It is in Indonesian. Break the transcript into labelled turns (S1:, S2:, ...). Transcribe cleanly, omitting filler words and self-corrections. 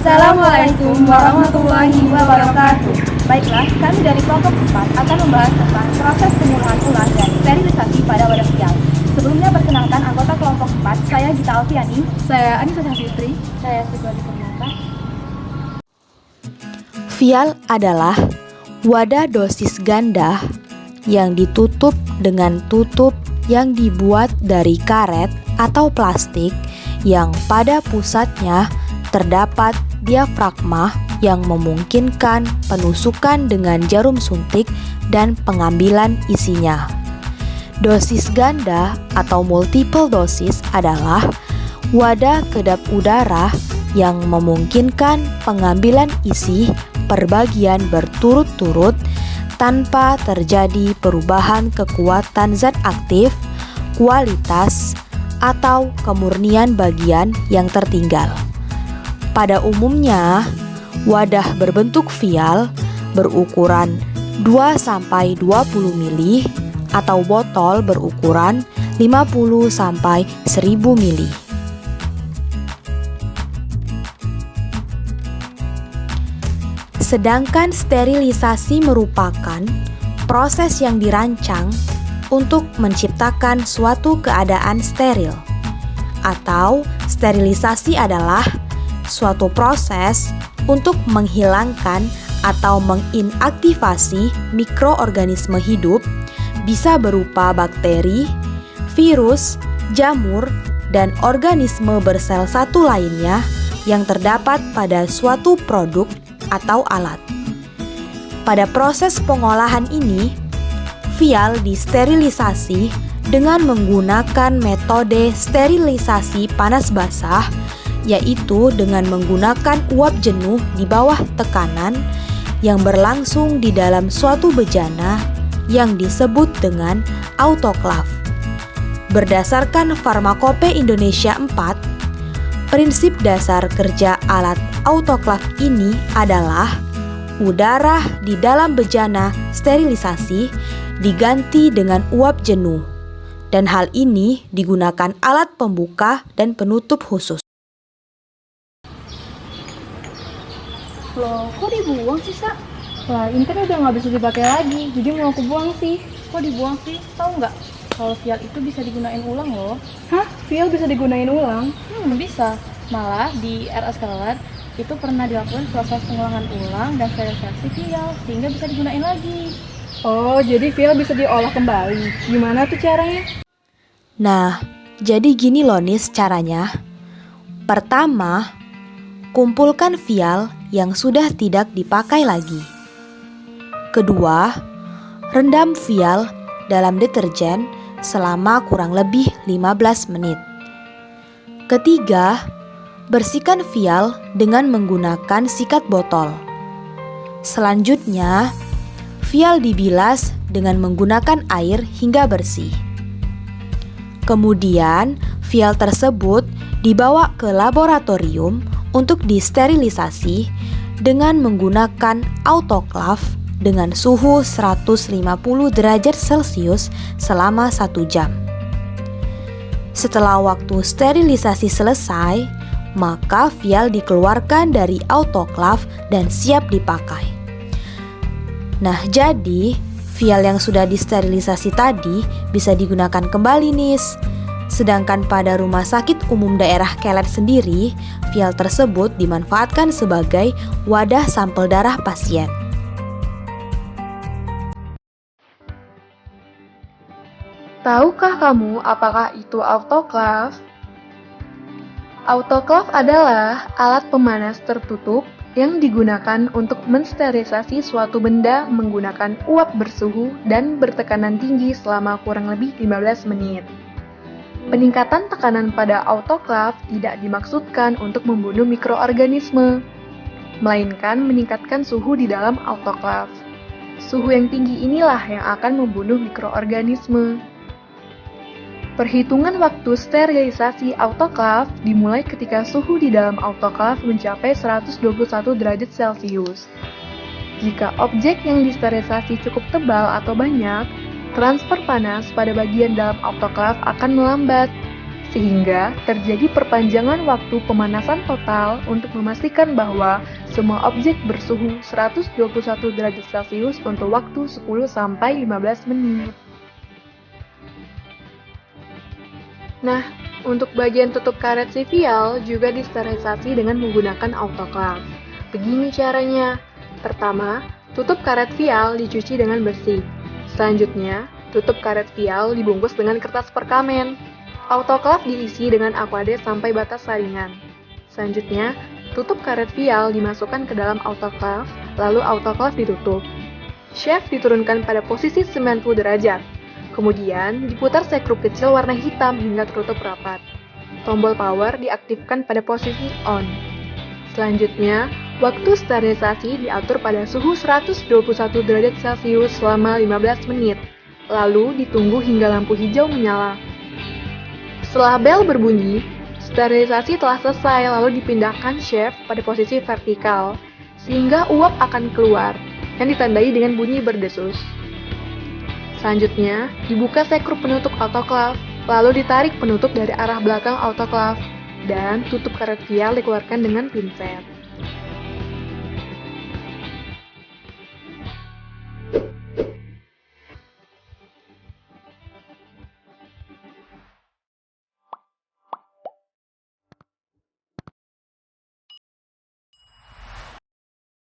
S1: Assalamualaikum warahmatullahi wabarakatuh. Baiklah, kami dari kelompok 4 akan membahas tentang proses pengolahan ulang dan sterilisasi pada wadah vial. Sebelumnya perkenalkan anggota kelompok 4, saya Gita Alfiani, saya Anissa Fitri, saya Sigwadi Purnata.
S2: Vial adalah wadah dosis ganda yang ditutup dengan tutup yang dibuat dari karet atau plastik yang pada pusatnya terdapat diafragma yang memungkinkan penusukan dengan jarum suntik dan pengambilan isinya. Dosis ganda atau multiple dosis adalah wadah kedap udara yang memungkinkan pengambilan isi per bagian berturut-turut tanpa terjadi perubahan kekuatan zat aktif, kualitas, atau kemurnian bagian yang tertinggal. Pada umumnya, wadah berbentuk vial berukuran 2-20 mili atau botol berukuran 50-1000 mili. Sedangkan sterilisasi merupakan proses yang dirancang untuk menciptakan suatu keadaan steril. Atau sterilisasi adalah suatu proses untuk menghilangkan atau menginaktivasi mikroorganisme hidup, bisa berupa bakteri, virus, jamur, dan organisme bersel satu lainnya yang terdapat pada suatu produk atau alat. Pada proses pengolahan ini, vial disterilisasi dengan menggunakan metode sterilisasi panas basah, yaitu dengan menggunakan uap jenuh di bawah tekanan yang berlangsung di dalam suatu bejana yang disebut dengan autoklaf. Berdasarkan Farmakope Indonesia 4, prinsip dasar kerja alat autoklaf ini adalah udara di dalam bejana sterilisasi diganti dengan uap jenuh, dan hal ini digunakan alat pembuka dan penutup khusus.
S1: Loh, kok dibuang sih, Sa? Wah, ini kan udah nggak bisa dipakai lagi, jadi mau aku buang sih. Kok dibuang sih? Tahu nggak? Kalau vial itu bisa digunain ulang loh. Hah? Vial bisa digunain ulang? Bisa. Malah di RS Keler itu pernah dilakukan proses pengolahan ulang dan sterilisasi vial sehingga bisa digunain lagi. Oh, jadi vial bisa diolah kembali. Gimana tuh caranya?
S2: Nah, jadi gini loh Nis caranya. Pertama, kumpulkan vial yang sudah tidak dipakai lagi. Kedua, rendam vial dalam deterjen selama kurang lebih 15 menit. Ketiga, bersihkan vial dengan menggunakan sikat botol. Selanjutnya, vial dibilas dengan menggunakan air hingga bersih. Kemudian, vial tersebut dibawa ke laboratorium untuk disterilisasi dengan menggunakan autoklaf dengan suhu 150 derajat Celcius selama 1 jam. Setelah waktu sterilisasi selesai, maka vial dikeluarkan dari autoklaf dan siap dipakai. Nah, jadi vial yang sudah disterilisasi tadi bisa digunakan kembali Nis. Sedangkan pada Rumah Sakit Umum Daerah Kelet sendiri, vial tersebut dimanfaatkan sebagai wadah sampel darah pasien.
S1: Tahukah kamu apakah itu autoklaf? Autoklaf adalah alat pemanas tertutup yang digunakan untuk mensterilisasi suatu benda menggunakan uap bersuhu dan bertekanan tinggi selama kurang lebih 15 menit. Peningkatan tekanan pada autoklaf tidak dimaksudkan untuk membunuh mikroorganisme, melainkan meningkatkan suhu di dalam autoklaf. Suhu yang tinggi inilah yang akan membunuh mikroorganisme. Perhitungan waktu sterilisasi autoklaf dimulai ketika suhu di dalam autoklaf mencapai 121 derajat Celcius. Jika objek yang disterilisasi cukup tebal atau banyak, transfer panas pada bagian dalam autoklaf akan melambat, sehingga terjadi perpanjangan waktu pemanasan total untuk memastikan bahwa semua objek bersuhu 121 derajat Celcius untuk waktu 10-15 menit. Nah, untuk bagian tutup karet si vial juga disterilisasi dengan menggunakan autoclave. Begini caranya. Pertama, tutup karet vial dicuci dengan bersih. Selanjutnya, tutup karet vial dibungkus dengan kertas perkamen. Autoclave diisi dengan aquades sampai batas saringan. Selanjutnya, tutup karet vial dimasukkan ke dalam autoclave, lalu autoclave ditutup. Chef diturunkan pada posisi 90 derajat. Kemudian, diputar sekrup kecil warna hitam hingga tertutup rapat. Tombol power diaktifkan pada posisi on. Selanjutnya, waktu sterilisasi diatur pada suhu 121 derajat Celcius selama 15 menit. Lalu ditunggu hingga lampu hijau menyala. Setelah bel berbunyi, sterilisasi telah selesai lalu dipindahkan chef pada posisi vertikal, sehingga uap akan keluar, yang ditandai dengan bunyi berdesus. Selanjutnya, dibuka sekrup penutup autoclave, lalu ditarik penutup dari arah belakang autoclave, dan tutup karet vial dikeluarkan dengan pinset.